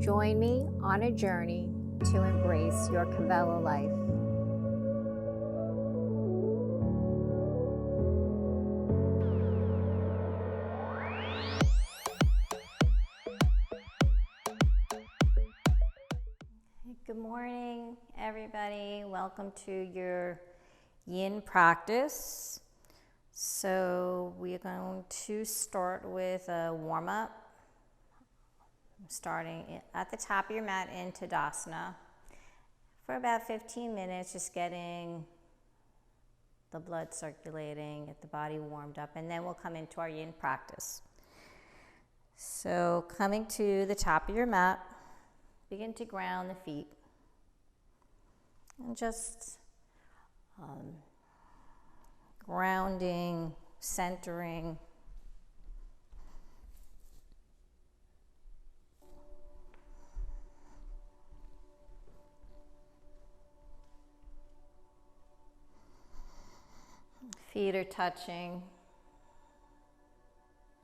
Join me on a journey to embrace your Kavela life. Good morning, everybody. Welcome to your Yin practice. So we're going to start with a warm-up. Starting at the top of your mat in Tadasana for about 15 minutes, just getting the blood circulating, get the body warmed up, and then we'll come into our Yin practice. So coming to the top of your mat, begin to ground the feet and just grounding, centering. Feet are touching.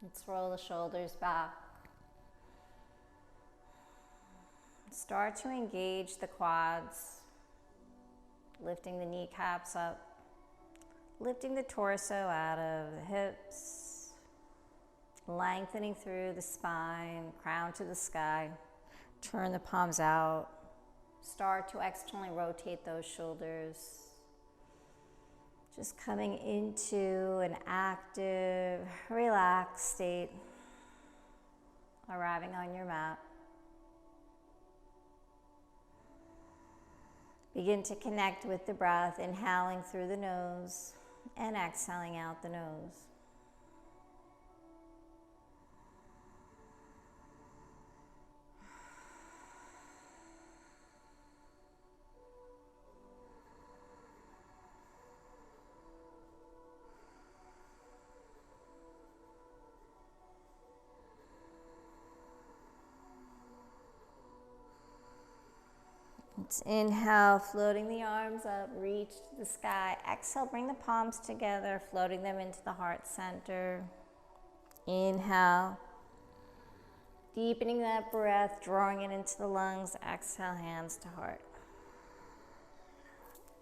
Let's roll the shoulders back. Start to engage the quads, lifting the kneecaps up, lifting the torso out of the hips, lengthening through the spine, crown to the sky. Turn the palms out. Start to externally rotate those shoulders. Just coming into an active, relaxed state, arriving on your mat. Begin to connect with the breath, inhaling through the nose and exhaling out the nose. Let's inhale, floating the arms up, reach to the sky. Exhale, bring the palms together, floating them into the heart center. Inhale, deepening that breath, drawing it into the lungs. Exhale, hands to heart.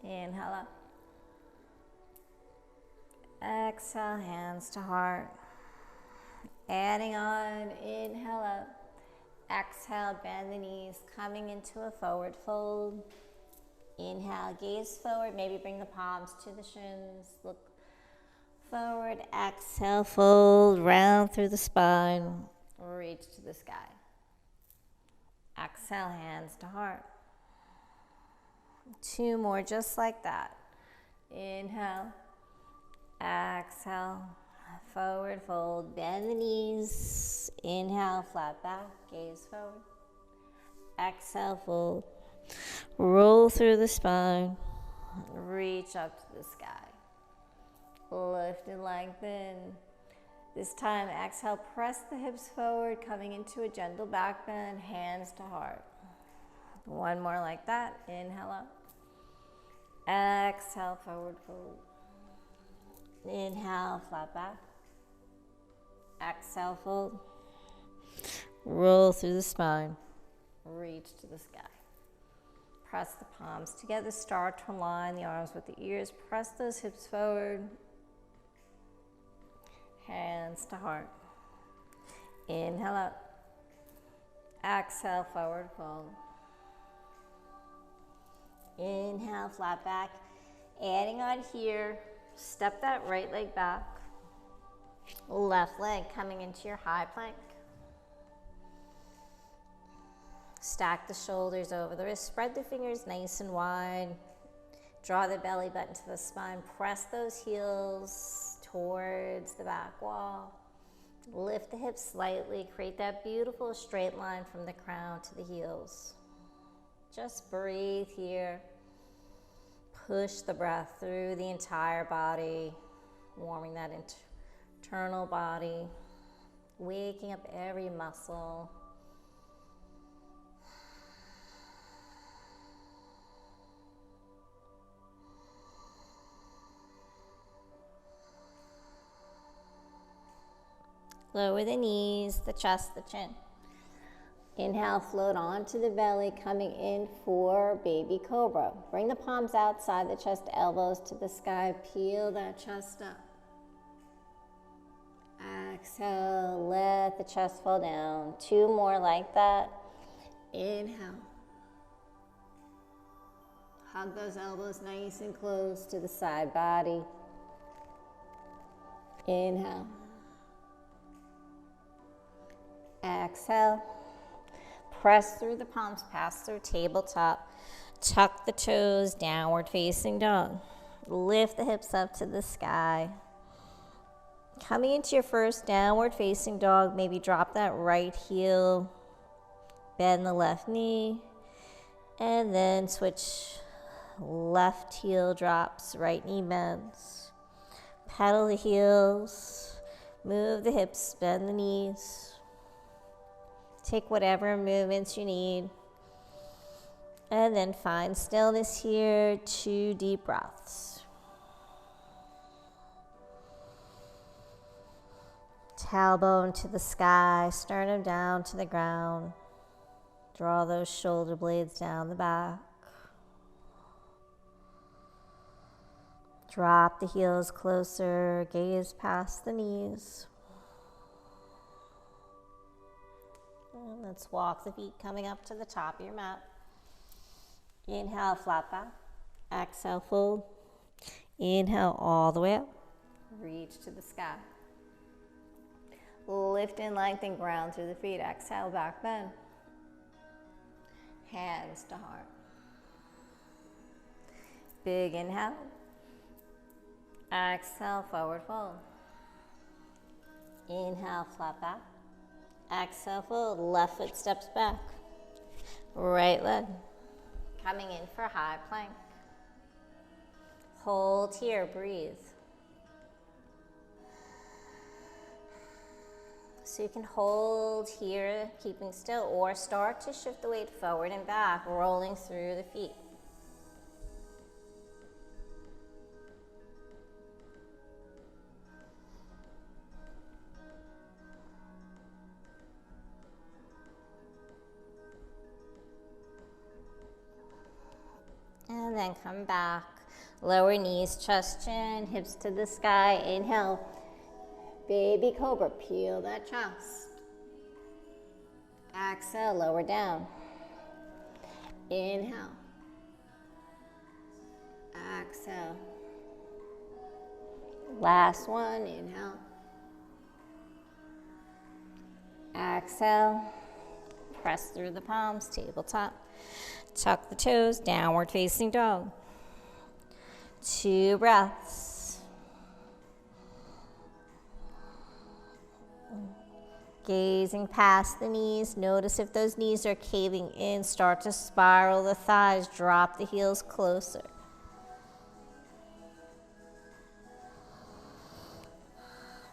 Inhale up. Exhale, hands to heart. Adding on, inhale up. Exhale, bend the knees, coming into a forward fold. Inhale, gaze forward, maybe bring the palms to the shins. Look forward, exhale, fold, round through the spine, reach to the sky. Exhale, hands to heart. 2 more, just like that. Inhale, exhale, forward fold, bend the knees. Inhale, flat back, gaze forward. Exhale, fold. Roll through the spine. Reach up to the sky. Lift and lengthen. This time, exhale, press the hips forward, coming into a gentle back bend, hands to heart. 1 more like that. Inhale up. Exhale, forward fold. Inhale, flat back. Exhale, fold. Roll through the spine. Reach to the sky. Press the palms together. Start to align the arms with the ears. Press those hips forward. Hands to heart. Inhale up. Exhale, forward fold. Inhale, flat back. Adding on here, step that right leg back. Left leg coming into your high plank. Stack the shoulders over the wrist. Spread the fingers nice and wide. Draw the belly button to the spine. Press those heels towards the back wall. Lift the hips slightly. Create that beautiful straight line from the crown to the heels. Just breathe here. Push the breath through the entire body, warming that internal body, waking up every muscle. Lower the knees, the chest, the chin. Inhale, float onto the belly, coming in for baby cobra. Bring the palms outside the chest, elbows to the sky, peel that chest up. Exhale, let the chest fall down. 2 more like that. Inhale. Hug those elbows nice and close to the side body. Inhale. Exhale. Press through the palms, pass through tabletop. Tuck the toes, downward facing dog. Lift the hips up to the sky. Coming into your first downward facing dog, maybe drop that right heel, bend the left knee, and then switch. Left heel drops, right knee bends. Pedal the heels, move the hips, bend the knees. Take whatever movements you need. And then find stillness here, 2 deep breaths. Tailbone to the sky, sternum down to the ground. Draw those shoulder blades down the back. Drop the heels closer, gaze past the knees. And let's walk the feet coming up to the top of your mat. Inhale, flat back. Exhale, fold. Inhale all the way up. Reach to the sky. Lift and lengthen, ground through the feet. Exhale, back bend. Hands to heart. Big inhale. Exhale, forward fold. Inhale, flat back. Exhale, fold. Left foot steps back. Right leg. Coming in for high plank. Hold here, breathe. So you can hold here, keeping still, or start to shift the weight forward and back, rolling through the feet. And then come back, lower knees, chest, chin, hips to the sky. Inhale, baby cobra, peel that chest. Exhale, lower down. Inhale. Exhale. Last one, inhale. Exhale. Press through the palms, tabletop. Tuck the toes, downward facing dog. 2 breaths. Gazing past the knees. Notice if those knees are caving in. Start to spiral the thighs. Drop the heels closer.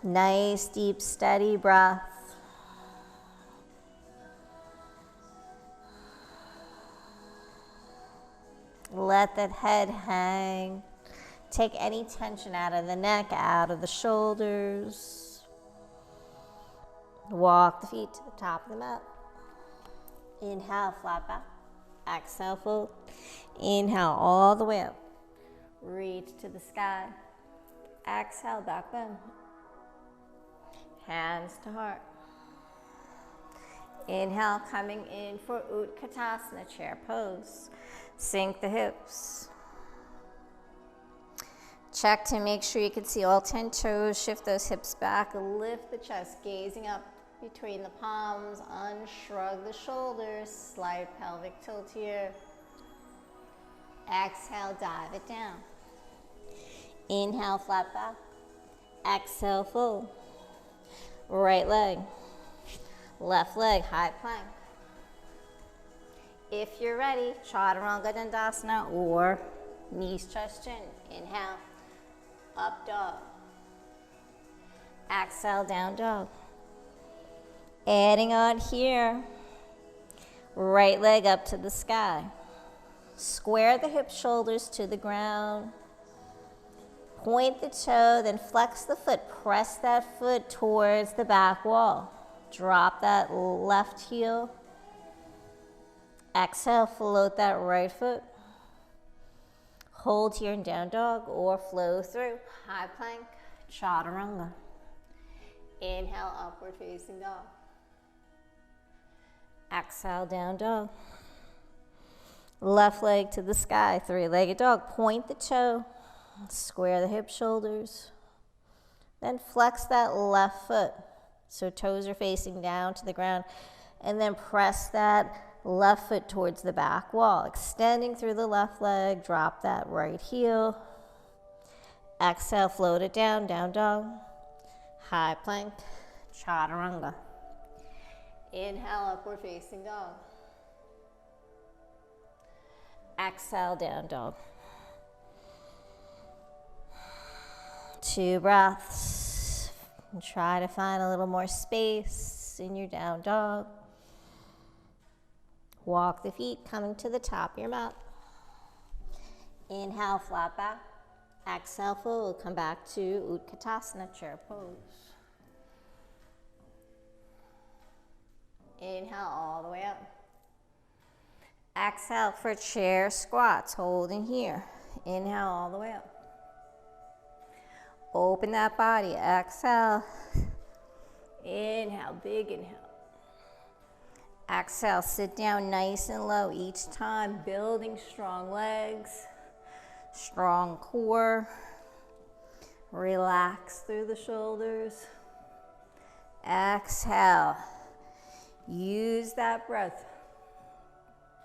Nice, deep, steady breath. Let that head hang. Take any tension out of the neck, out of the shoulders. Walk the feet to the top of the mat. Inhale, flat back. Exhale, fold. Inhale, all the way up. Reach to the sky. Exhale, back bend. Hands to heart. Inhale, coming in for Utkatasana, chair pose. Sink the hips. Check to make sure you can see all 10 toes. Shift those hips back. Lift the chest, gazing up between the palms. Unshrug the shoulders. Slight pelvic tilt here. Exhale, dive it down. Inhale, flat back. Exhale, fold. Right leg. Left leg, high plank. If you're ready, Chaturanga Dandasana or knees, chest, chin. Inhale, up dog. Exhale, down dog. Adding on here, right leg up to the sky. Square the hips, shoulders to the ground. Point the toe, then flex the foot. Press that foot towards the back wall. Drop that left heel. Exhale, float that right foot. Hold here in down dog or flow through. High plank, chaturanga. Inhale, upward facing dog. Exhale, down dog. Left leg to the sky, three-legged dog. Point the toe, square the hip shoulders. Then flex that left foot. So toes are facing down to the ground. And then press that left foot towards the back wall. Extending through the left leg, drop that right heel. Exhale, float it down, down dog. High plank, chaturanga. Inhale, upward facing dog. Exhale, down dog. 2 breaths. And try to find a little more space in your down dog. Walk the feet coming to the top of your mat. Inhale, flat back. Exhale, fold. Come back to Utkatasana, chair pose. Inhale all the way up. Exhale for chair squats, holding here. Inhale all the way up. Open that body, exhale. Inhale, big inhale. Exhale, sit down nice and low each time, building strong legs, strong core. Relax through the shoulders. Exhale. Use that breath.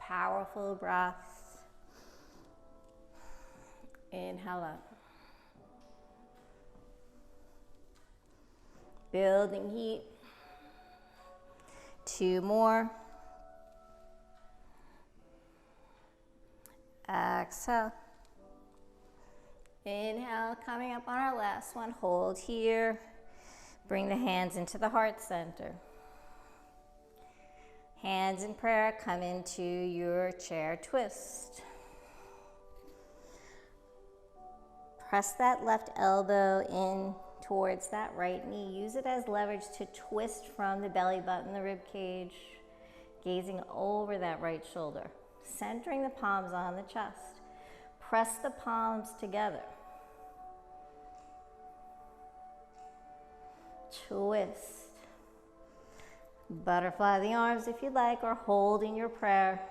Powerful breath. Inhale up. Building heat. 2 more. Exhale. Inhale, coming up on our last one. Hold here. Bring the hands into the heart center. Hands in prayer, come into your chair twist. Press that left elbow in towards that right knee. Use it as leverage to twist from the belly button, the rib cage, gazing over that right shoulder. Centering the palms on the chest. Press the palms together. Twist. Butterfly the arms if you like, or hold in your prayer.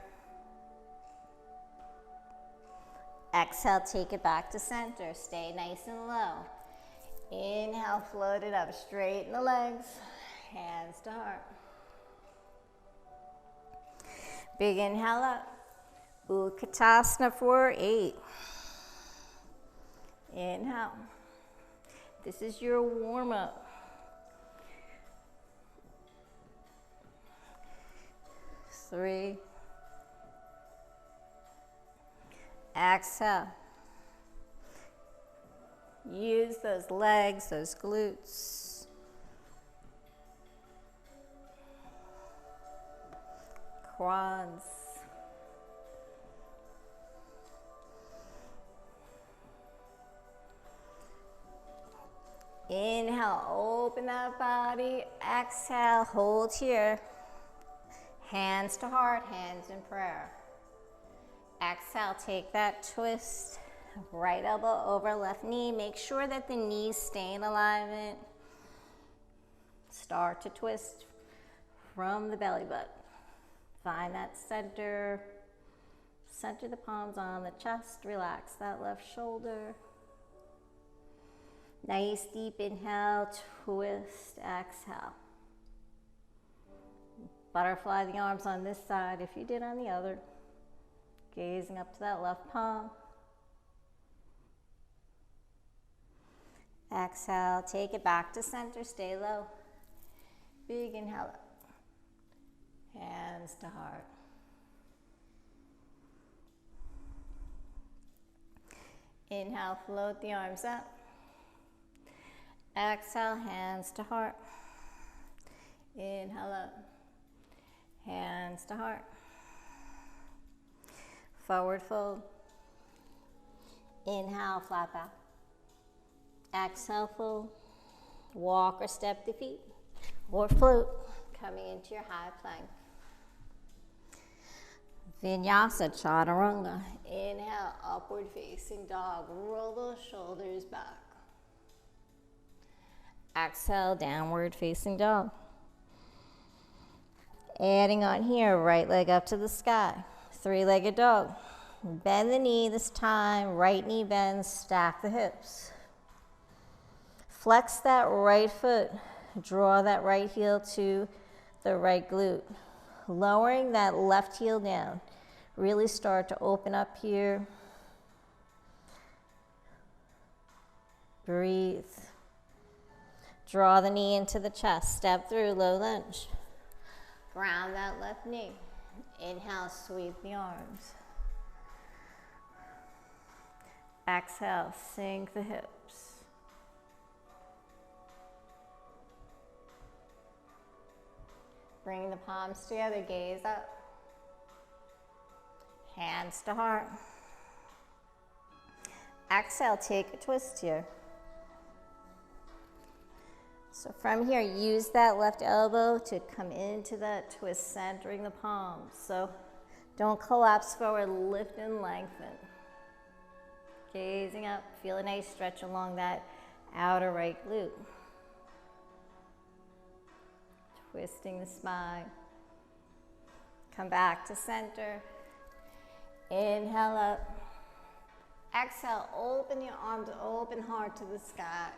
Exhale, take it back to center. Stay nice and low. Inhale, float it up, straighten the legs, hands to heart. Big inhale up. Utkatasana for 8. Inhale. This is your warm up. 3. Exhale. Use those legs, those glutes. Quads. Inhale, open that body. Exhale, hold here. Hands to heart, hands in prayer. Exhale, take that twist. Right elbow over left knee. Make sure that the knees stay in alignment. Start to twist from the belly button. Find that center. Center the palms on the chest. Relax that left shoulder. Nice deep inhale, twist, exhale. Butterfly the arms on this side if you did on the other. Gazing up to that left palm. Exhale, take it back to center, stay low. Big inhale up. Hands to heart. Inhale, float the arms up. Exhale, hands to heart. Inhale up. Hands to heart. Forward fold. Inhale, flat back. Exhale, fold. Walk or step the feet. Or float, coming into your high plank. Vinyasa chaturanga. Inhale, upward facing dog. Roll those shoulders back. Exhale, downward facing dog. Adding on here, right leg up to the sky. Three-legged dog. Bend the knee this time. Right knee bends, stack the hips. Flex that right foot. Draw that right heel to the right glute. Lowering that left heel down. Really start to open up here. Breathe. Draw the knee into the chest. Step through, low lunge. Ground that left knee. Inhale, sweep the arms. Exhale, sink the hips. Bring the palms together, gaze up. Hands to heart. Exhale, take a twist here. So from here, use that left elbow to come into that twist, centering the palms. So don't collapse forward, lift and lengthen. Gazing up, feel a nice stretch along that outer right glute. Twisting the spine. Come back to center. Inhale up. Exhale, open your arms, open heart to the sky.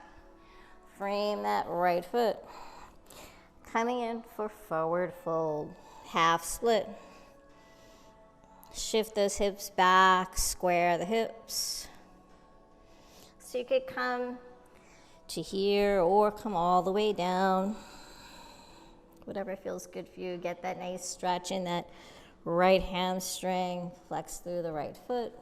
Frame that right foot. Coming in for forward fold. Half split. Shift those hips back, square the hips. So you could come to here or come all the way down. Whatever feels good for you. Get that nice stretch in that right hamstring. Flex through the right foot.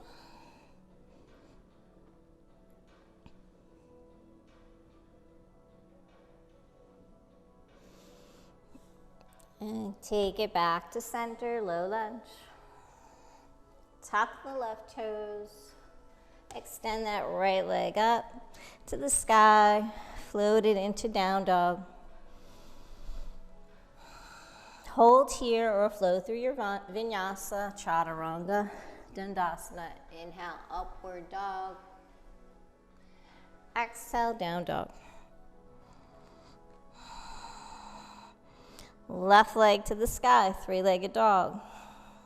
And take it back to center, low lunge. Tuck the left toes. Extend that right leg up to the sky. Float it into down dog. Hold here or flow through your Vinyasa, Chaturanga, Dandasana. Inhale, upward dog. Exhale, down dog. Left leg to the sky, three-legged dog.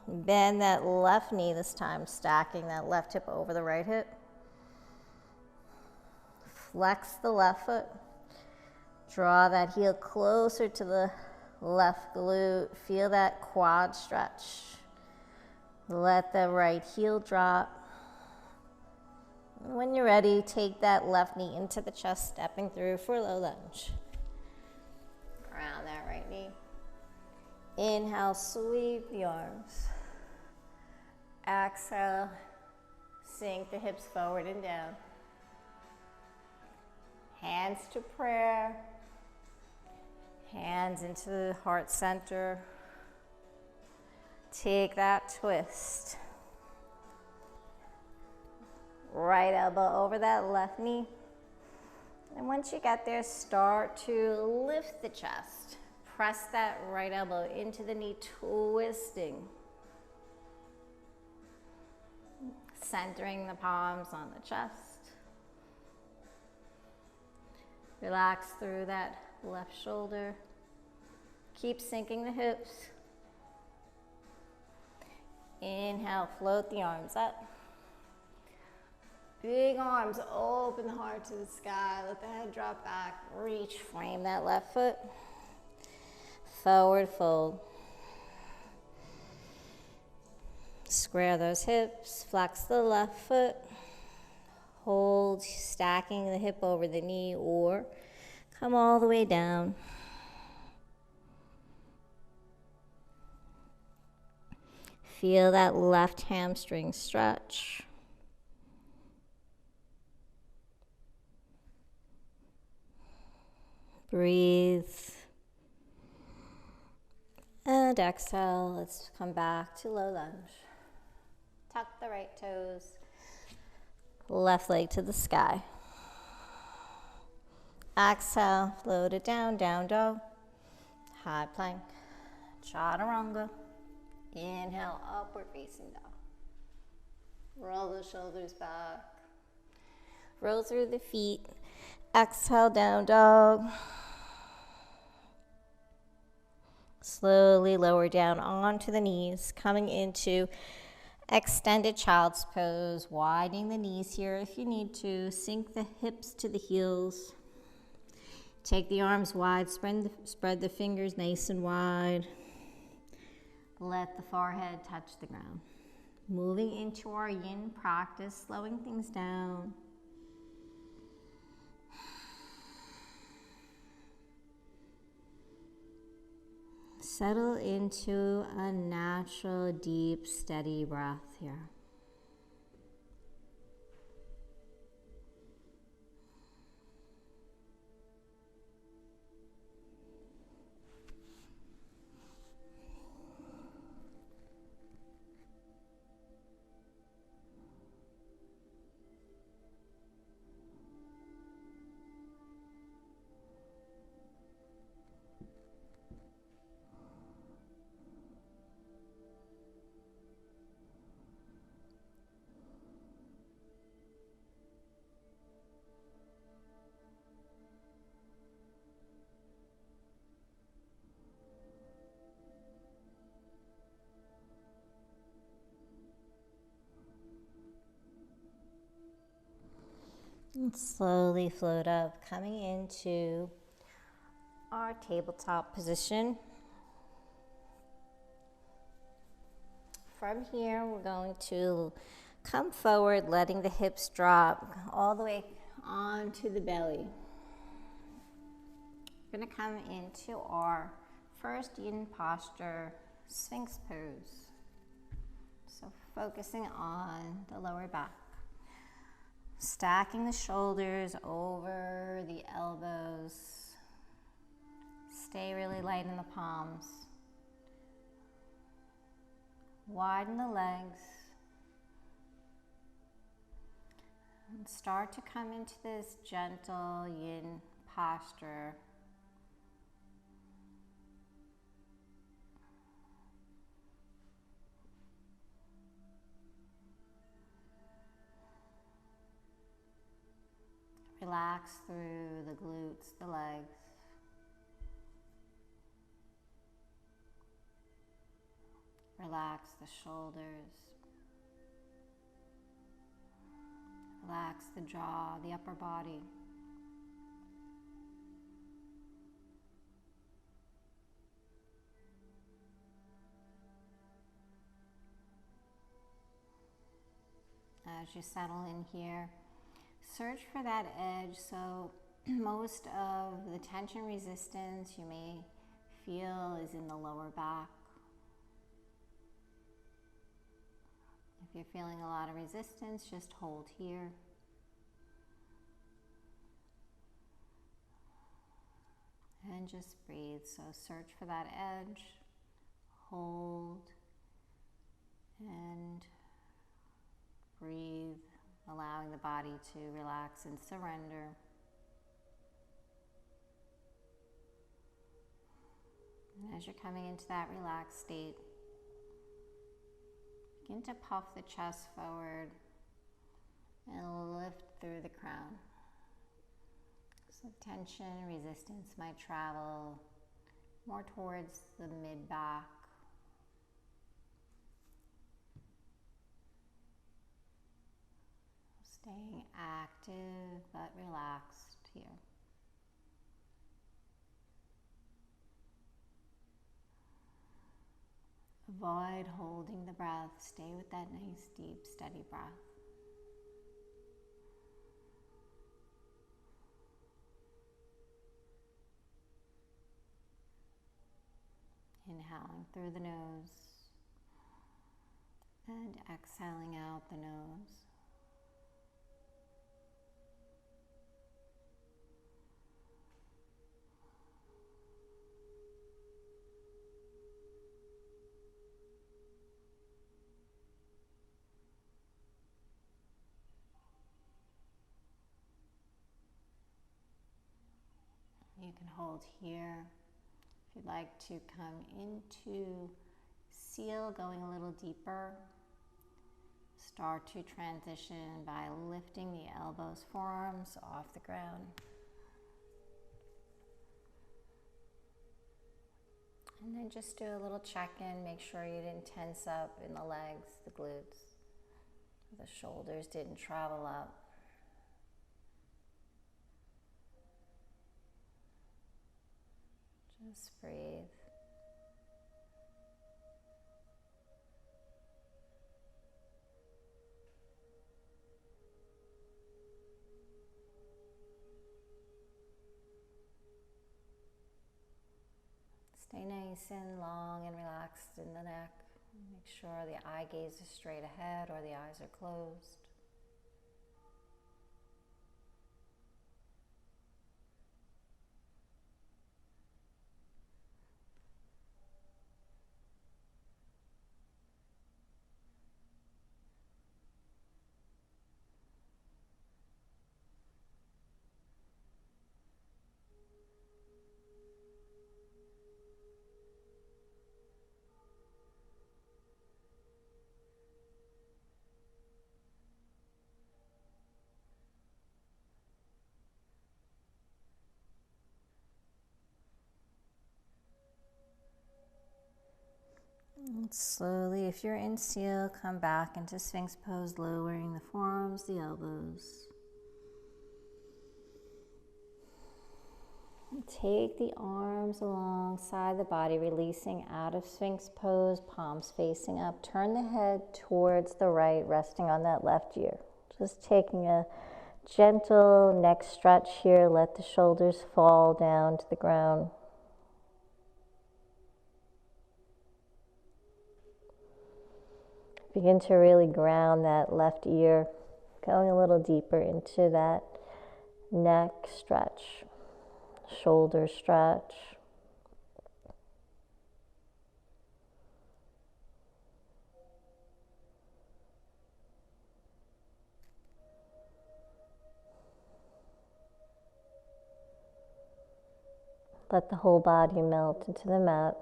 Bend that left knee this time, stacking that left hip over the right hip. Flex the left foot. Draw that heel closer to the left glute. Feel that quad stretch. Let the right heel drop. When you're ready, take that left knee into the chest, stepping through for low lunge. Ground that right knee. Inhale, sweep the arms. Exhale, sink the hips forward and down. Hands to prayer. Hands into the heart center. Take that twist. Right elbow over that left knee. And once you get there, start to lift the chest. Press that right elbow into the knee, twisting. Centering the palms on the chest. Relax through that left shoulder. Keep sinking the hips. Inhale, float the arms up. Big arms, open heart to the sky. Let the head drop back. Reach, frame that left foot. Forward fold. Square those hips. Flex the left foot. Hold, stacking the hip over the knee, or come all the way down. Feel that left hamstring stretch. Breathe. And exhale. Let's come back to low lunge. Tuck the right toes. Left leg to the sky. Exhale. Float it down, down dog. High plank. Chaturanga. Inhale, upward facing dog. Roll the shoulders back. Roll through the feet. Exhale, down dog. Slowly lower down onto the knees, coming into extended child's pose, widening the knees here if you need to. Sink the hips to the heels. Take the arms wide, spread the fingers nice and wide. Let the forehead touch the ground. Moving into our yin practice, slowing things down. Settle into a natural, deep, steady breath here. And slowly float up, coming into our tabletop position. From here, we're going to come forward, letting the hips drop all the way onto the belly. We're going to come into our first yin posture, Sphinx pose. So focusing on the lower back. Stacking the shoulders over the elbows. Stay really light in the palms. Widen the legs. And start to come into this gentle yin posture. Relax through the glutes, the legs. Relax the shoulders. Relax the jaw, the upper body. As you settle in here, search for that edge. So most of the tension resistance you may feel is in the lower back. If you're feeling a lot of resistance, just hold here. And just breathe. So search for that edge, hold, and breathe, allowing the body to relax and surrender. And as you're coming into that relaxed state, begin to puff the chest forward and lift through the crown. So tension, resistance might travel more towards the mid-back. Staying active but relaxed here. Avoid holding the breath. Stay with that nice, deep, steady breath. Inhaling through the nose and exhaling out the nose. You can hold here. If you'd like to come into seal, going a little deeper. Start to transition by lifting the elbows, forearms off the ground. And then just do a little check-in. Make sure you didn't tense up in the legs, the glutes. The shoulders didn't travel up. Just breathe. Stay nice and long and relaxed in the neck. Make sure the eye gaze is straight ahead or the eyes are closed. And slowly, if you're in seal, come back into Sphinx pose, lowering the forearms, the elbows. And take the arms alongside the body, releasing out of Sphinx pose, palms facing up. Turn the head towards the right, resting on that left ear. Just taking a gentle neck stretch here. Let the shoulders fall down to the ground. Begin to really ground that left ear, going a little deeper into that neck stretch, shoulder stretch. Let the whole body melt into the mat.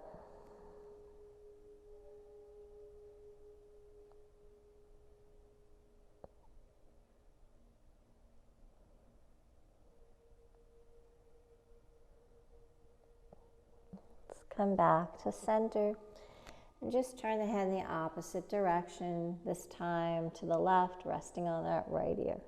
Come back to center and just turn the head in the opposite direction, this time to the left, resting on that right ear.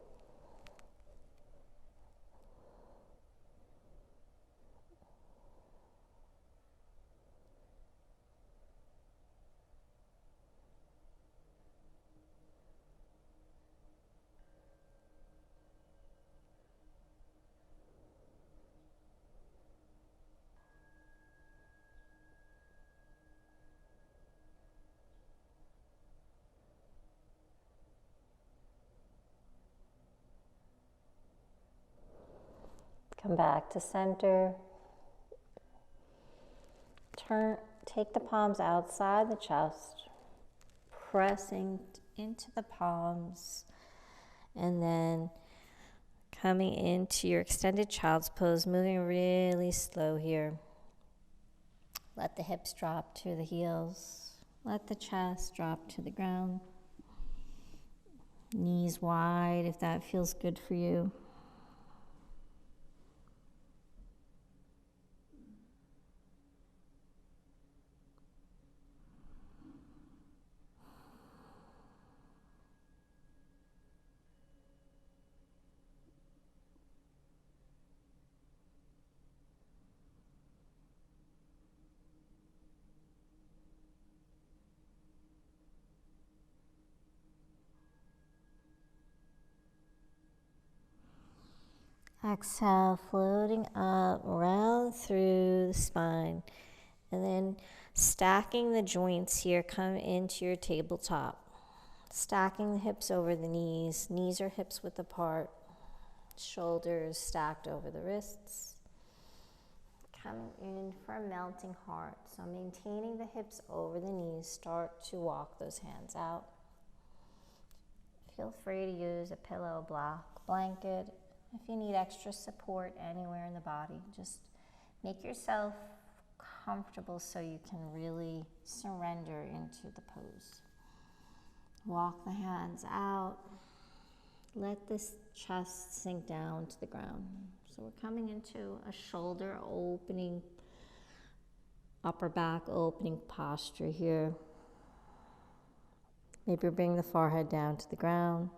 Come back to center. Take the palms outside the chest, pressing into the palms, and then coming into your extended child's pose, moving really slow here. Let the hips drop to the heels. Let the chest drop to the ground. Knees wide if that feels good for you. Exhale, floating up, round through the spine. And then stacking the joints here, come into your tabletop. Stacking the hips over the knees. Knees or hips width apart. Shoulders stacked over the wrists. Coming in for a melting heart. So maintaining the hips over the knees. Start to walk those hands out. Feel free to use a pillow, blanket. If you need extra support anywhere in the body, just make yourself comfortable so you can really surrender into the pose. Walk the hands out. Let this chest sink down to the ground. So we're coming into a shoulder opening, upper back opening posture here. Maybe bring the forehead down to the ground.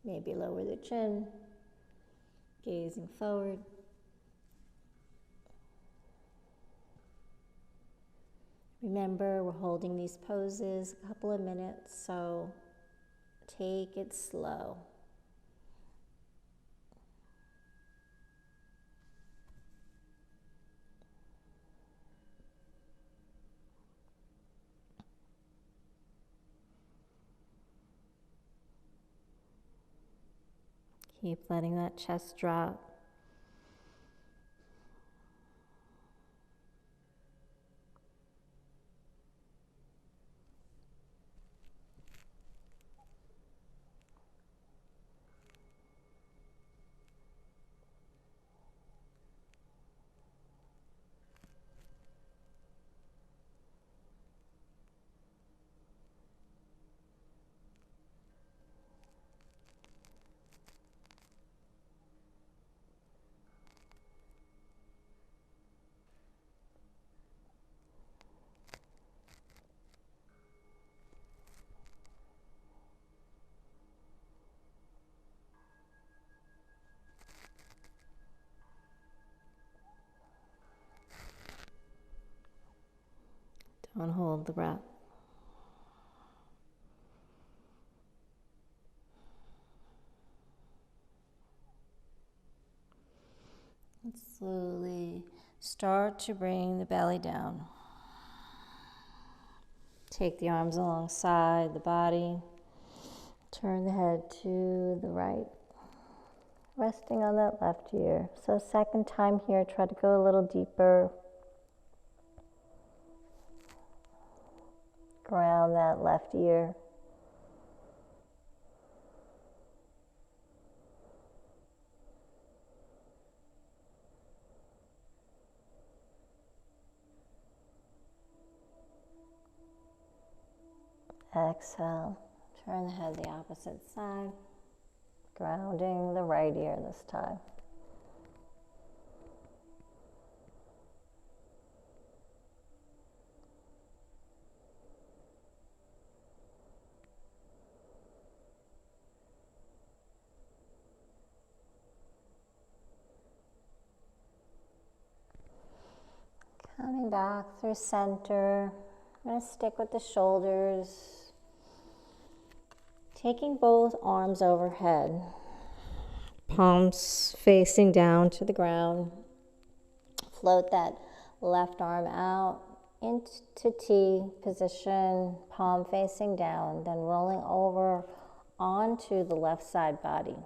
Maybe lower the chin, gazing forward. Remember, we're holding these poses a couple of minutes, so take it slow. Keep letting that chest drop. Don't hold the breath. And slowly start to bring the belly down. Take the arms alongside the body. Turn the head to the right. Resting on that left ear. So second time here, try to go a little deeper. Ground that left ear. Exhale, turn the head the opposite side, grounding the right ear this time. Coming back through center, I'm going to stick with the shoulders. Taking both arms overhead, palms facing down to the ground. Float that left arm out into T position, palm facing down, then rolling over onto the left side body.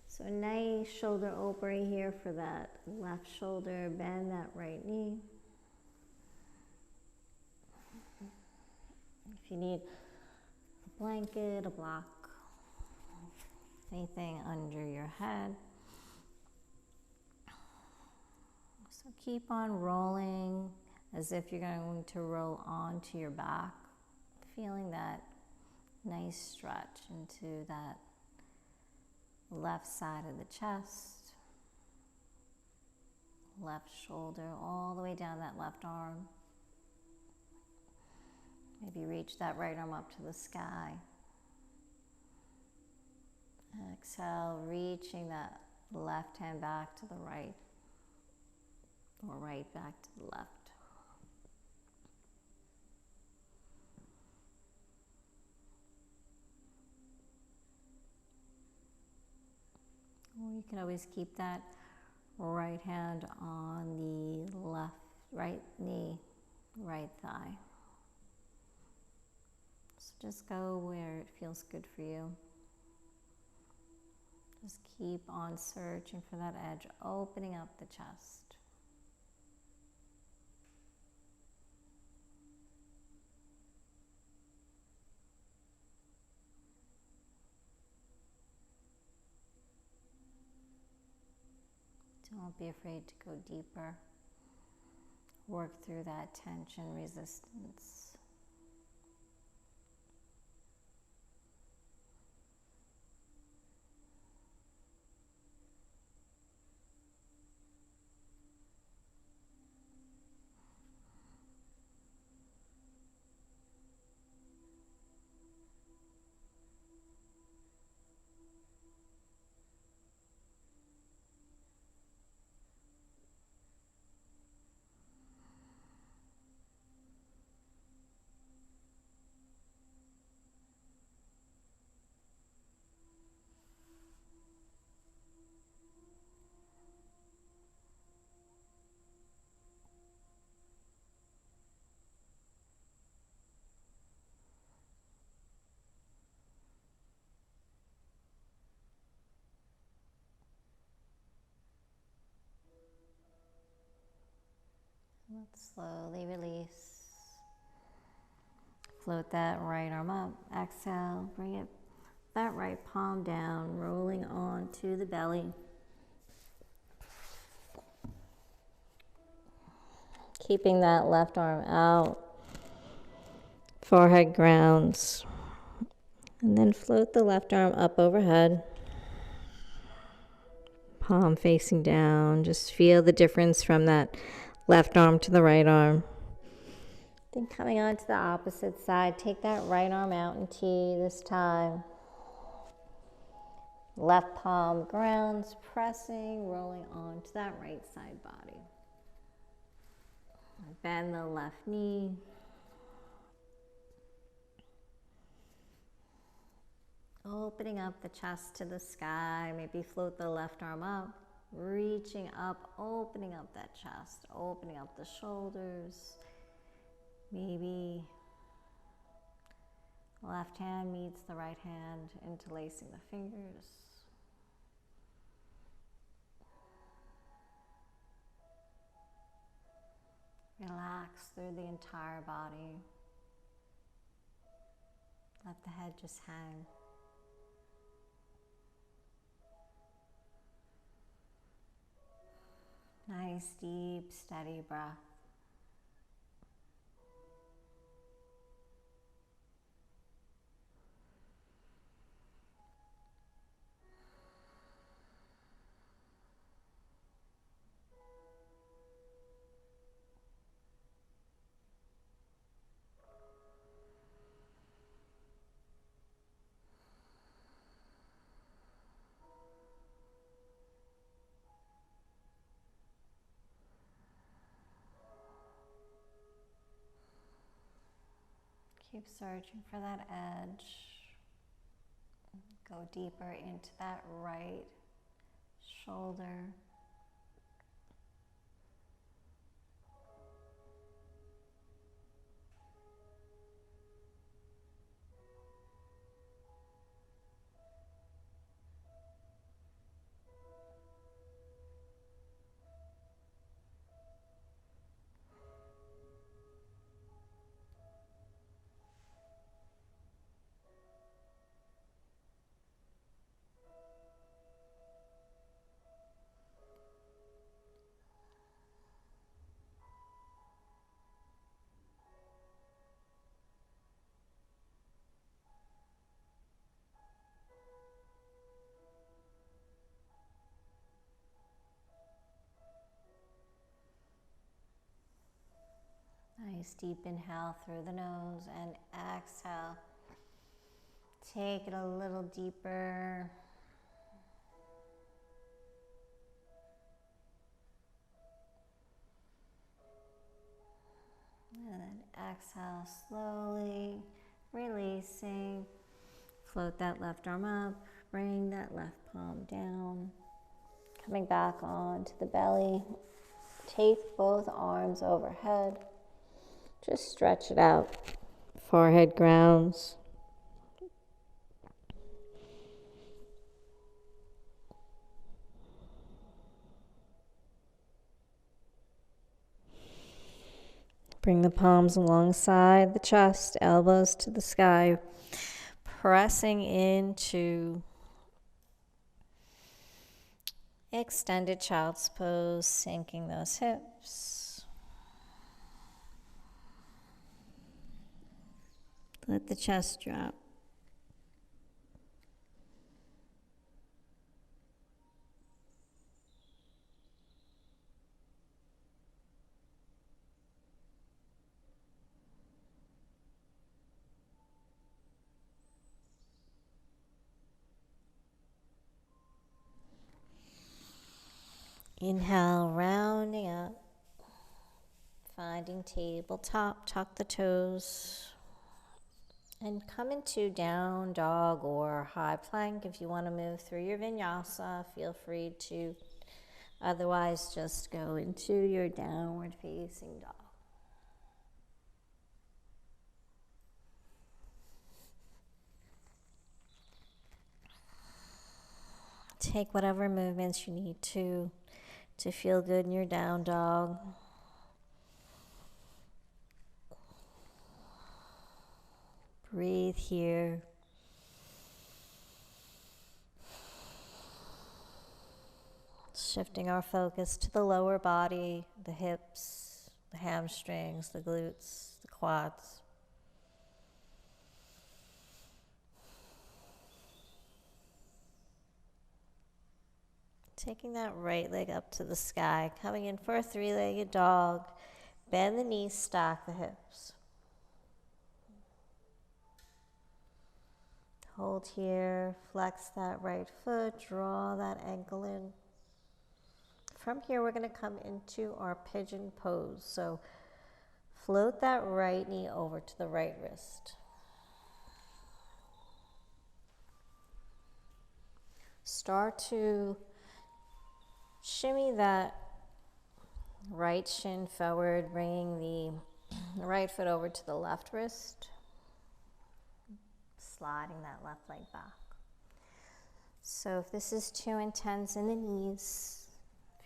So a nice shoulder opening here for that left shoulder, bend that right knee. If you need a blanket, a block, anything under your head. So keep on rolling as if you're going to roll onto your back, feeling that nice stretch into that left side of the chest, left shoulder, all the way down that left arm. Maybe reach that right arm up to the sky. Exhale, reaching that left hand back to the right, or right back to the left. Or you can always keep that right hand on the left, right knee, right thigh. So just go where it feels good for you. Just keep on searching for that edge, opening up the chest. Don't be afraid to go deeper. Work through that tension, resistance. Let's slowly release. Float that right arm up. Exhale, bring it, that right palm down, rolling onto the belly. Keeping that left arm out. Forehead grounds. And then float the left arm up overhead. Palm facing down. Just feel the difference from that left arm to the right arm. Then coming on to the opposite side, take that right arm out in T this time. Left palm grounds, pressing, rolling onto that right side body. Bend the left knee. Opening up the chest to the sky. Maybe float the left arm up. Reaching up, opening up that chest, opening up the shoulders. Maybe the left hand meets the right hand, interlacing the fingers. Relax through the entire body. Let the head just hang. Nice, deep, steady breath. Keep searching for that edge. Go deeper into that right shoulder. Nice deep inhale through the nose and exhale. Take it a little deeper. And then exhale slowly, releasing. Float that left arm up, bring that left palm down. Coming back onto the belly. Take both arms overhead. Just stretch it out. Forehead grounds. Bring the palms alongside the chest, elbows to the sky, pressing into Extended child's pose, sinking those hips. Let the chest drop. Inhale, rounding up, finding tabletop, tuck the toes, and come into down dog or high plank. If you want to move through your vinyasa, feel free to. Otherwise, just go into your downward facing dog. Take whatever movements you need to feel good in your down dog. Breathe here. Shifting our focus to the lower body, the hips, the hamstrings, the glutes, the quads. Taking that right leg up to the sky, coming in for a three-legged dog. Bend the knees, stack the hips. Hold here, flex that right foot, draw that ankle in. From here, we're going to come into our pigeon pose. So float that right knee over to the right wrist. Start to shimmy that right shin forward, bringing the right foot over to the left wrist. Sliding that left leg back. So if this is too intense in the knees,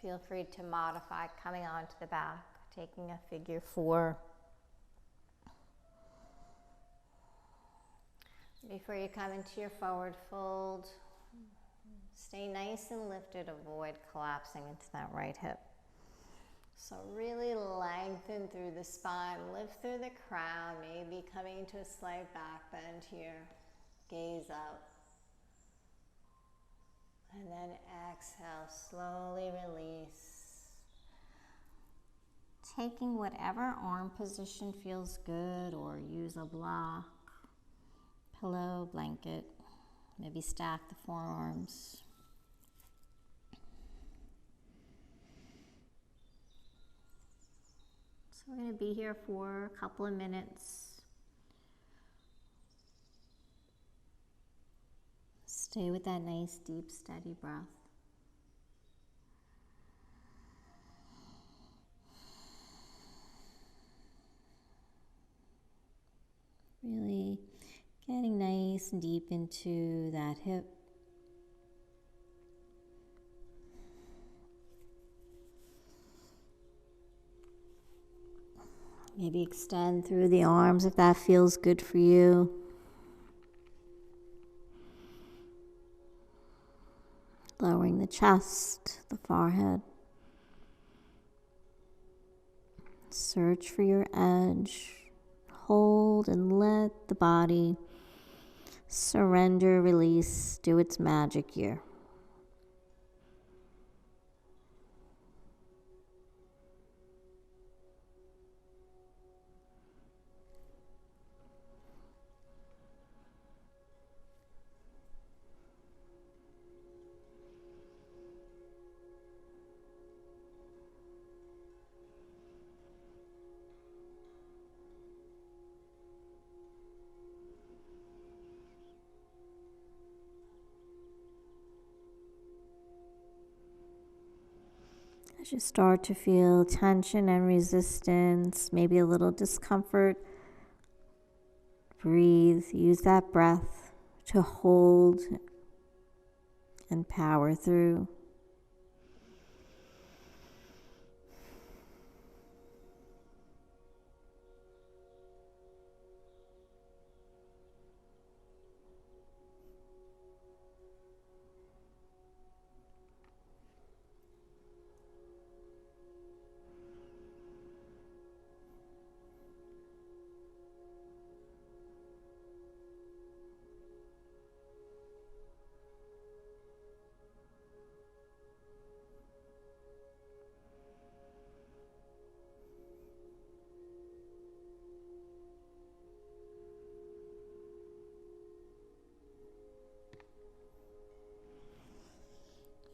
feel free to modify coming onto the back, taking a figure 4. Before you come into your forward fold, stay nice and lifted, avoid collapsing into that right hip. So really lengthen through the spine, lift through the crown, maybe coming into a slight back bend here. Gaze up. And then exhale, slowly release. Taking whatever arm position feels good, or use a block, pillow, blanket. Maybe stack the forearms. So we're going to be here for a couple of minutes. Stay with that nice, deep, steady breath. Really getting nice and deep into that hip. Maybe extend through the arms if that feels good for you. Lowering the chest, the forehead. Search for your edge. Hold and let the body surrender, release, do its magic here. As you start to feel tension and resistance, maybe a little discomfort, breathe, use that breath to hold and power through.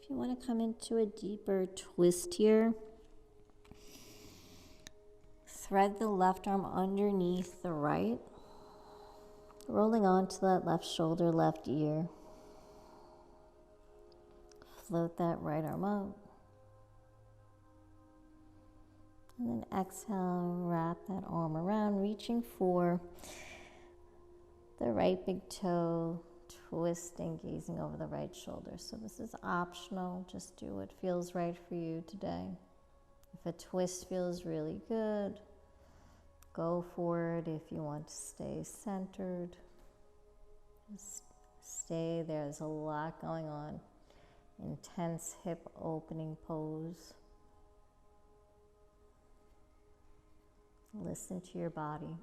If you want to come into a deeper twist here, thread the left arm underneath the right, rolling onto that left shoulder, left ear. Float that right arm out. And then exhale, wrap that arm around, reaching for the right big toe, twisting, gazing over the right shoulder. So this is optional. Just do what feels right for you today. If a twist feels really good, go for it. If you want to stay centered, just stay there. There's a lot going on. Intense hip opening pose. Listen to your body.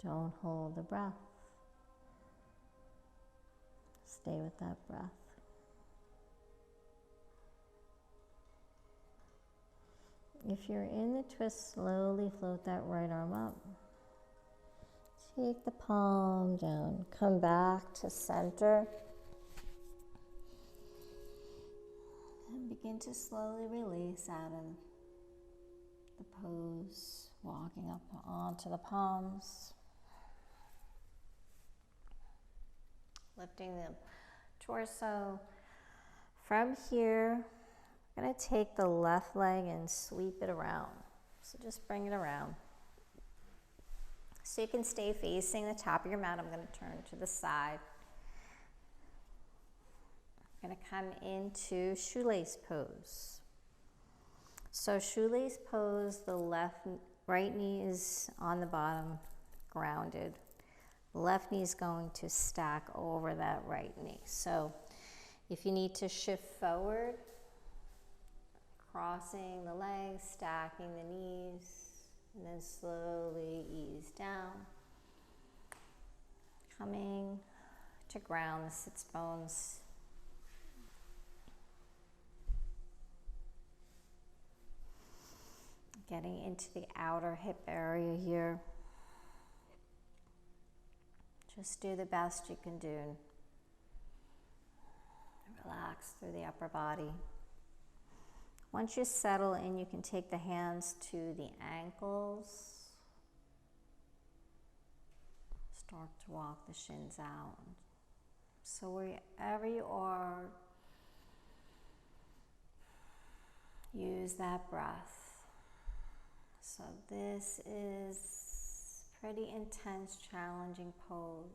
Don't hold the breath. Stay with that breath. If you're in the twist, slowly float that right arm up. Take the palm down. Come back to center. And begin to slowly release out of the pose, walking up onto the palms. Lifting the torso. From here, I'm going to take the left leg and sweep it around. So just bring it around. So you can stay facing the top of your mat. I'm going to turn to the side. I'm going to come into shoelace pose. So shoelace pose, the right knee is on the bottom, grounded. Left knee is going to stack over that right knee. So if you need to shift forward, crossing the legs, stacking the knees, and then slowly ease down. Coming to ground the sits bones. Getting into the outer hip area here. Just do the best you can do. Relax through the upper body. Once you settle in, you can take the hands to the ankles. Start to walk the shins out. So wherever you are, use that breath. So this is pretty intense, challenging pose.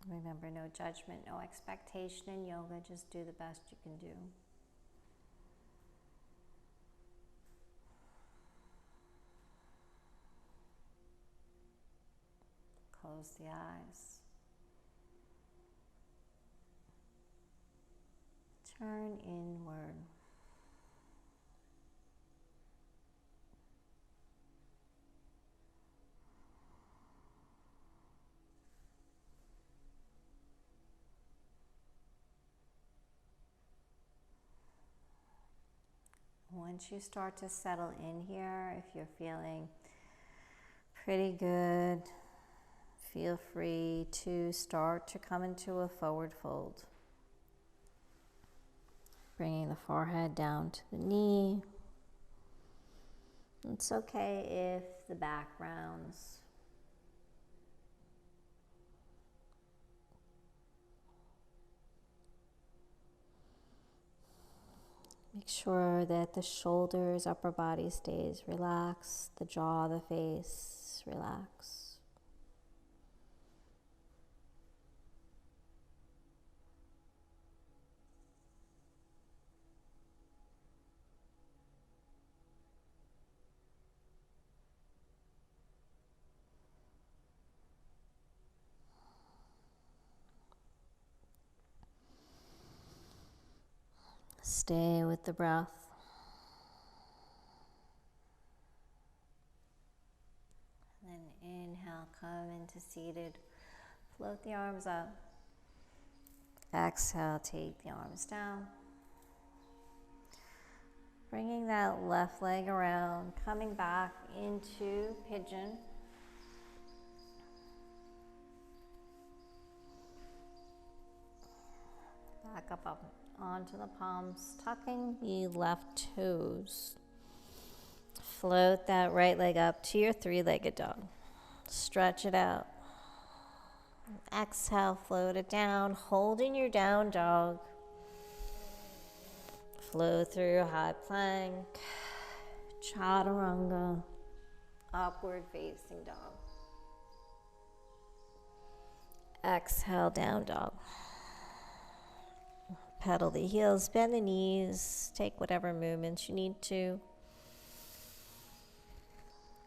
Remember, no judgment, no expectation in yoga. Just do the best you can do. Close the eyes. Turn inward. Once you start to settle in here, if you're feeling pretty good, feel free to start to come into a forward fold. Bringing the forehead down to the knee. It's okay if the back rounds. Make sure that the shoulders, upper body stays relaxed, the jaw, the face, relax. Stay with the breath. And then inhale, come into seated. Float the arms up. Exhale, take the arms down. Bringing that left leg around, coming back into pigeon. Back up onto the palms, tucking the left toes. Float that right leg up to your three-legged dog. Stretch it out. Exhale, float it down, holding your down dog. Flow through high plank, chaturanga, upward facing dog. Exhale, down dog. Pedal the heels, bend the knees, take whatever movements you need to.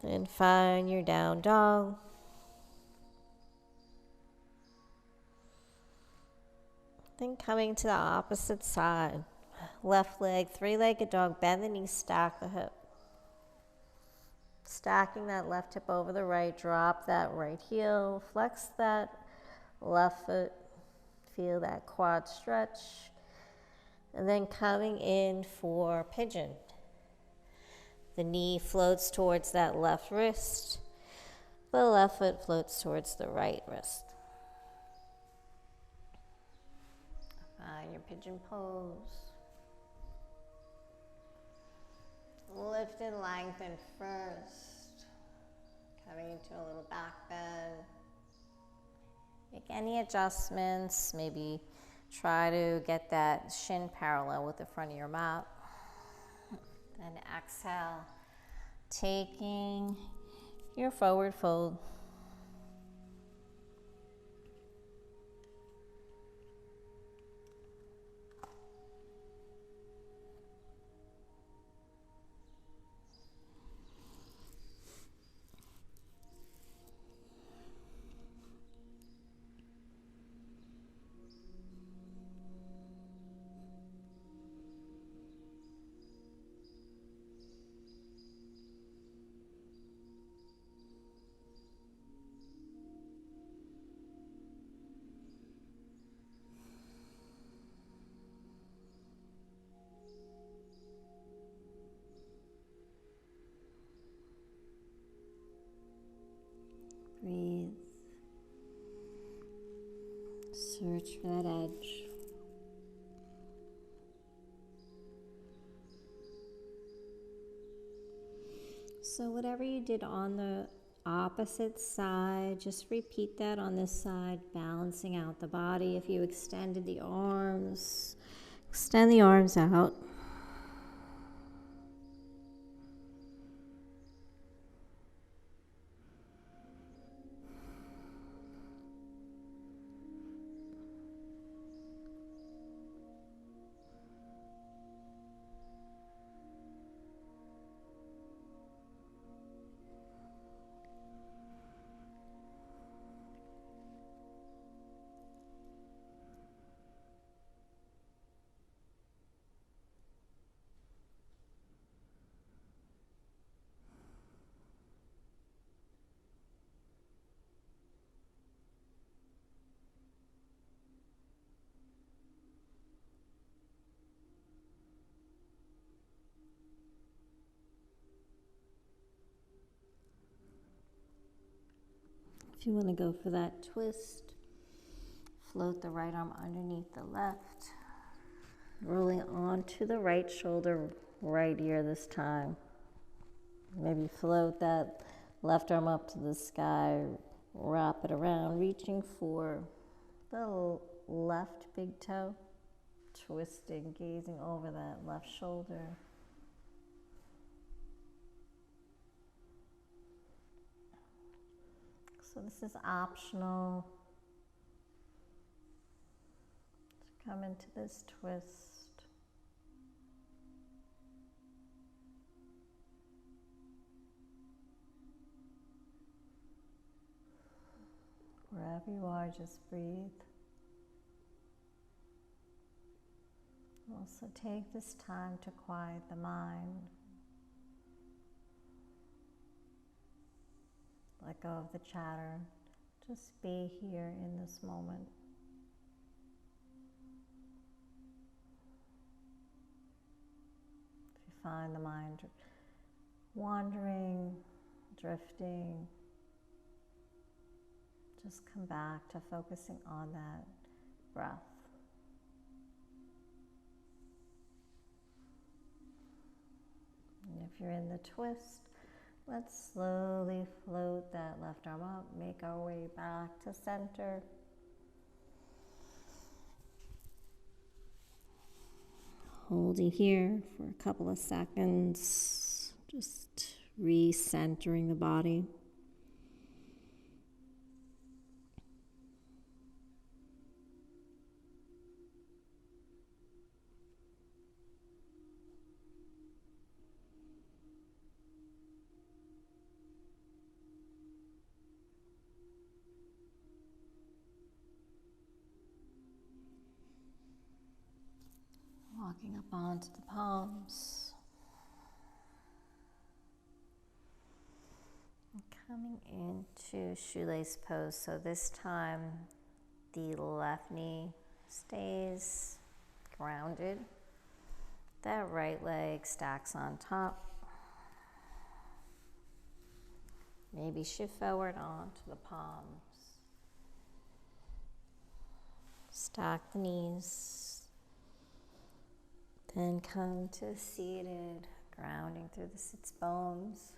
Then find your down dog. Then coming to the opposite side. Left leg, three-legged dog, bend the knees, stack the hip. Stacking that left hip over the right, drop that right heel, flex that left foot, feel that quad stretch. And then coming in for pigeon. The knee floats towards that left wrist. The left foot floats towards the right wrist. Find your pigeon pose. Lift and lengthen first. Coming into a little back bend. Make any adjustments. Maybe try to get that shin parallel with the front of your mat. Then exhale, taking your forward fold. Breathe. Search for that edge. So whatever you did on the opposite side, just repeat that on this side, balancing out the body. If you extended the arms, extend the arms out. If you want to go for that twist, float the right arm underneath the left, rolling onto the right shoulder, right ear this time. Maybe float that left arm up to the sky, wrap it around, reaching for the left big toe, twisting, gazing over that left shoulder. So this is optional to come into this twist. Wherever you are, just breathe. Also take this time to quiet the mind. Let go of the chatter. Just be here in this moment. If you find the mind wandering, drifting, just come back to focusing on that breath. And if you're in the twist, let's slowly float that left arm up, make our way back to center. Holding here for a couple of seconds, just recentering the body. Walking up onto the palms. And coming into shoelace pose. So this time the left knee stays grounded. That right leg stacks on top. Maybe shift forward onto the palms. Stack the knees. Then come to seated, grounding through the sits bones.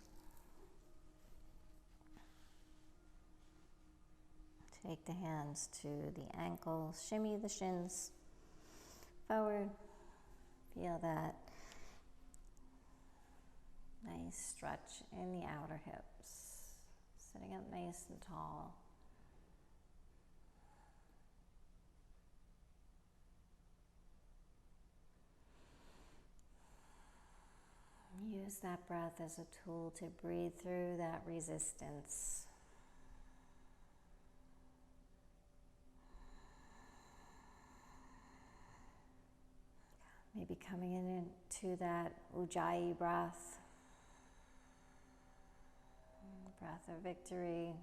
Take the hands to the ankles, shimmy the shins forward. Feel that nice stretch in the outer hips. Sitting up nice and tall. Use that breath as a tool to breathe through that resistance. Maybe coming into that Ujjayi breath. Breath of victory.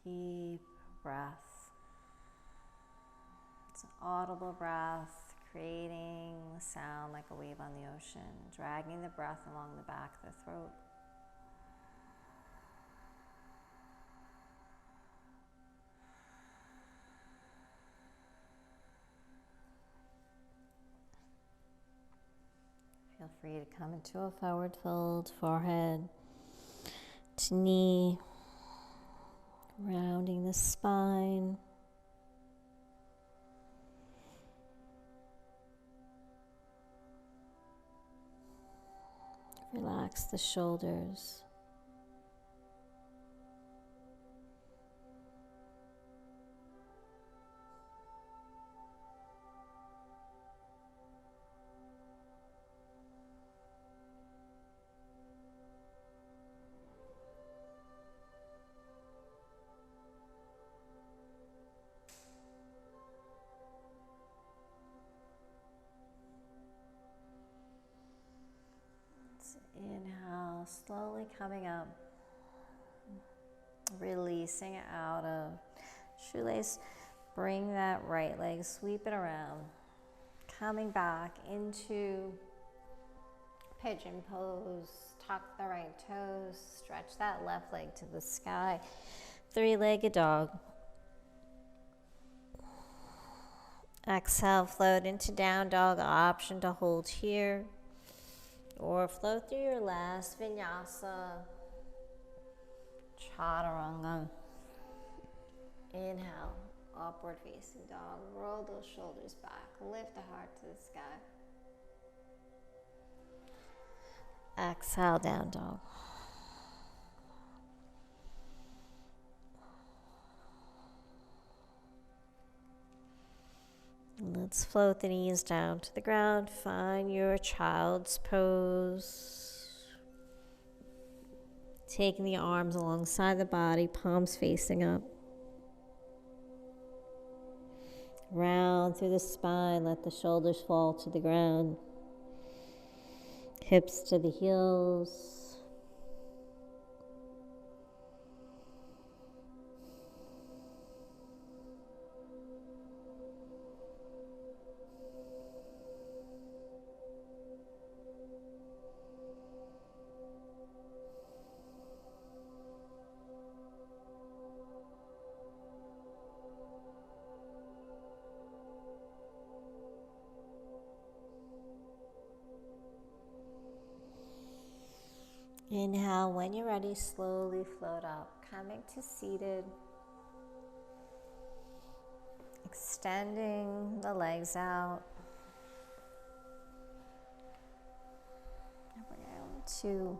Deep breath. It's an audible breath, creating sound like a wave on the ocean, dragging the breath along the back of the throat. Feel free to come into a forward fold, forehead to knee, rounding the spine. Relax the shoulders. Inhale, slowly coming up, releasing out of shoelace. Bring that right leg, sweep it around, coming back into pigeon pose. Tuck the right toes, stretch that left leg to the sky. Three-legged dog. Exhale, float into down dog, option to hold here. Or flow through your last vinyasa, chaturanga. Inhale, upward facing dog. Roll those shoulders back. Lift the heart to the sky. Exhale, down dog. Let's float the knees down to the ground. Find your child's pose. Taking the arms alongside the body, palms facing up. Round through the spine, let the shoulders fall to the ground. Hips to the heels. Inhale, when you're ready, slowly float up, coming to seated. Extending the legs out. And we're going to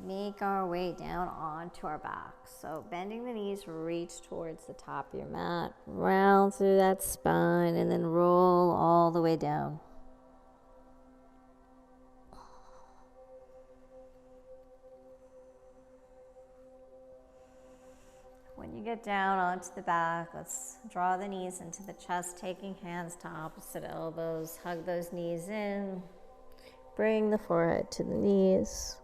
make our way down onto our back. So bending the knees, reach towards the top of your mat, round through that spine, and then roll all the way down. When you get down onto the back, let's draw the knees into the chest, taking hands to opposite elbows. Hug those knees in. Bring the forehead to the knees.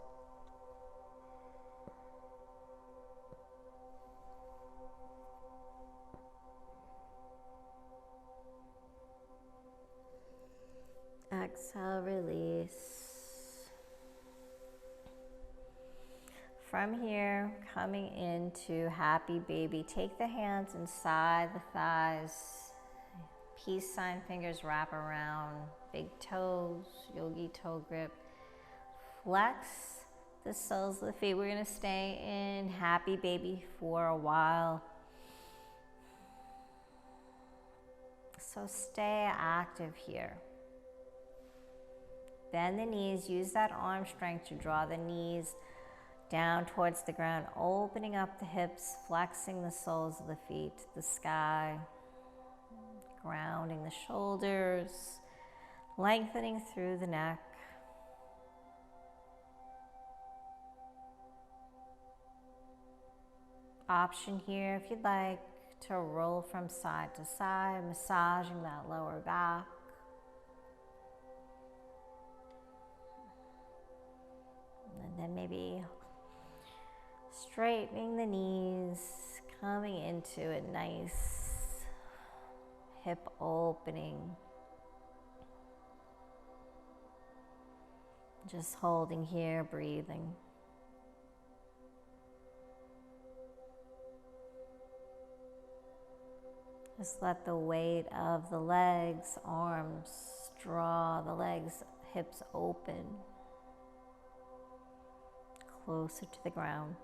Exhale, release. From here, coming into happy baby, take the hands inside the thighs. Peace sign fingers wrap around big toes, yogi toe grip. Flex the soles of the feet. We're going to stay in happy baby for a while. So stay active here. Bend the knees, use that arm strength to draw the knees down towards the ground, opening up the hips, flexing the soles of the feet to the sky, grounding the shoulders, lengthening through the neck. Option here, if you'd like, to roll from side to side, massaging that lower back. And then maybe straightening the knees, coming into a nice hip opening. Just holding here, breathing. Just let the weight of the legs, arms, draw the legs, hips open, closer to the ground.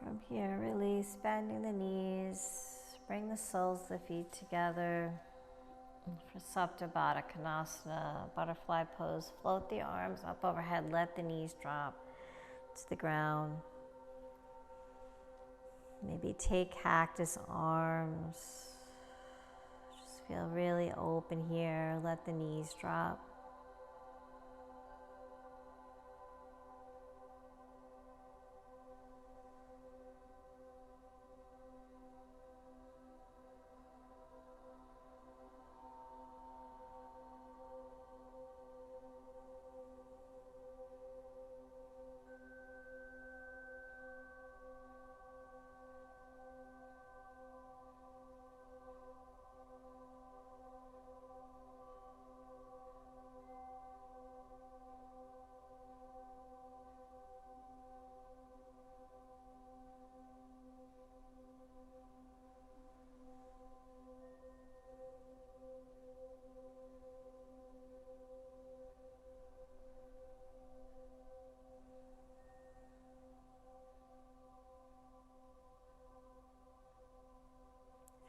From here, release, bending the knees, bring the soles of the feet together. For Supta Baddha Konasana, butterfly pose, float the arms up overhead, let the knees drop to the ground. Maybe take cactus arms. Just feel really open here, let the knees drop.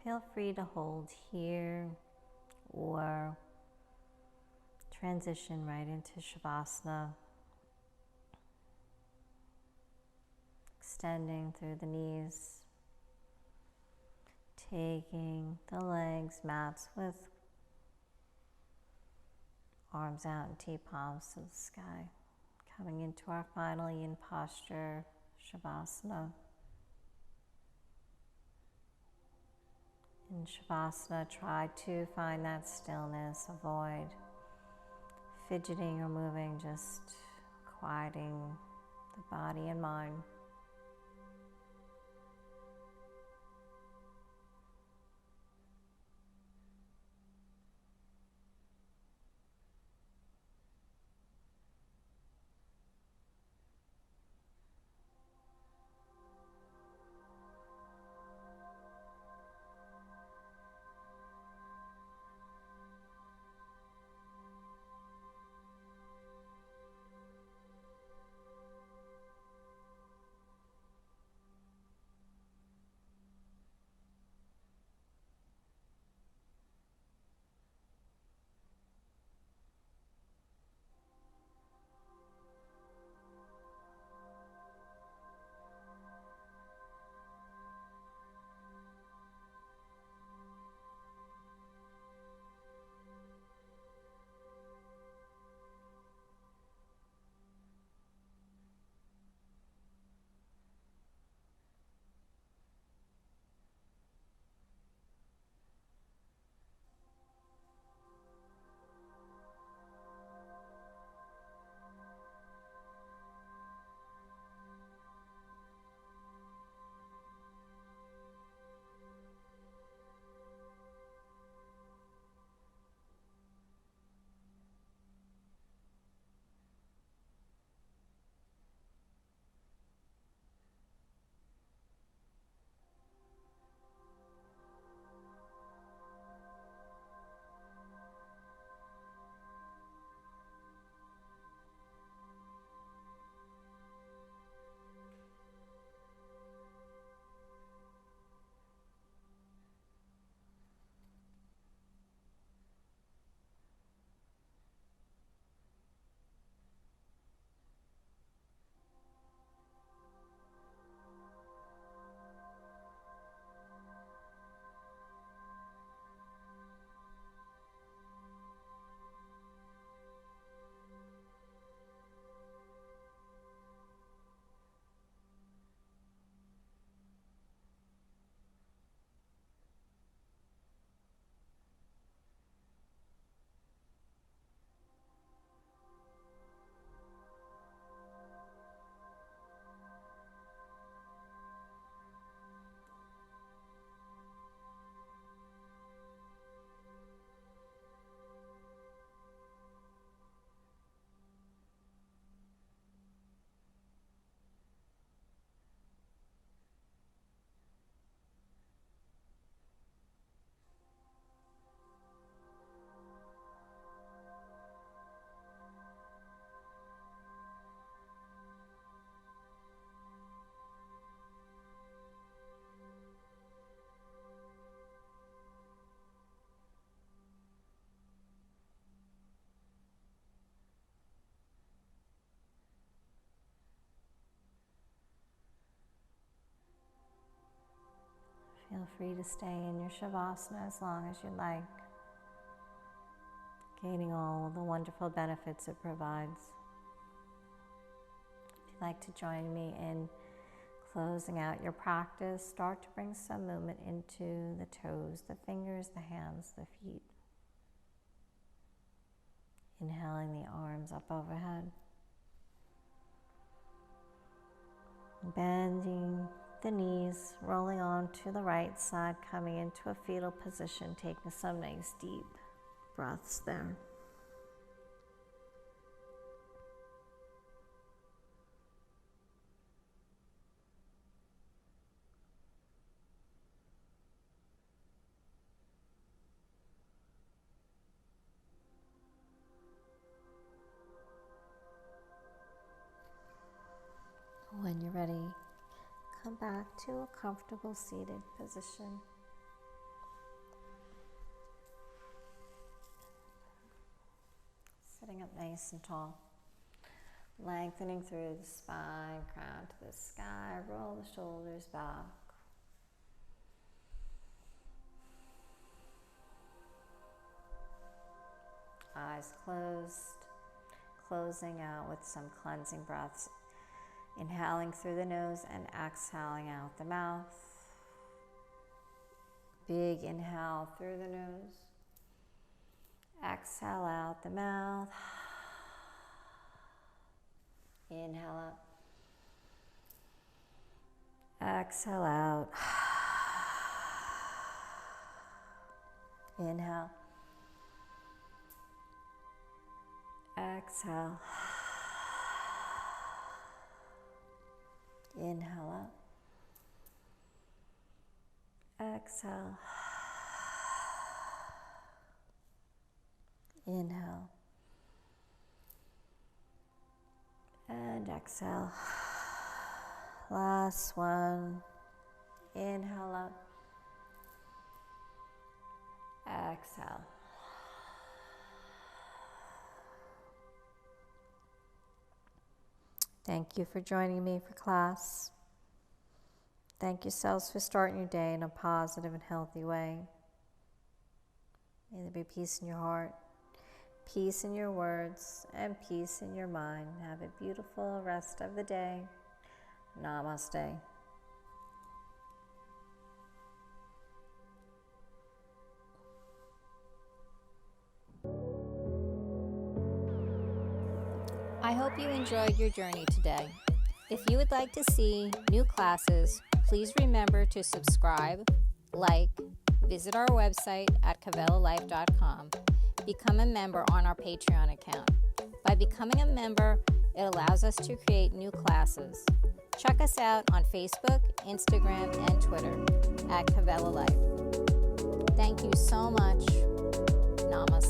Feel free to hold here or transition right into Shavasana. extending through the knees, taking the legs, mats with arms out and T-palms to the sky. Coming into our final yin posture, Shavasana. In Shavasana, try to find that stillness, avoid fidgeting or moving, just quieting the body and mind. Feel free to stay in your Shavasana as long as you like, gaining all the wonderful benefits it provides. If you'd like to join me in closing out your practice, start to bring some movement into the toes, the fingers, the hands, the feet. Inhaling the arms up overhead. Bending the knees, rolling on to the right side, coming into a fetal position, taking some nice deep breaths there. When you're ready, come back to a comfortable seated position. Sitting up nice and tall. Lengthening through the spine, crown to the sky, roll the shoulders back. Eyes closed, closing out with some cleansing breaths. Inhaling through the nose and exhaling out the mouth. Big inhale through the nose. Exhale out the mouth. Inhale up. Exhale out. Inhale. Exhale. Inhale up. Exhale. Inhale. And exhale. Last one. Inhale up. Exhale. Thank you for joining me for class. Thank yourselves for starting your day in a positive and healthy way. May there be peace in your heart, peace in your words, and peace in your mind. Have a beautiful rest of the day. Namaste. I hope you enjoyed your journey today. If you would like to see new classes, please remember to subscribe, like, visit our website at kavelalife.com, become a member on our Patreon account. By becoming a member, it allows us to create new classes. Check us out on Facebook, Instagram, and Twitter at Kavela Life. Thank you so much. Namaste.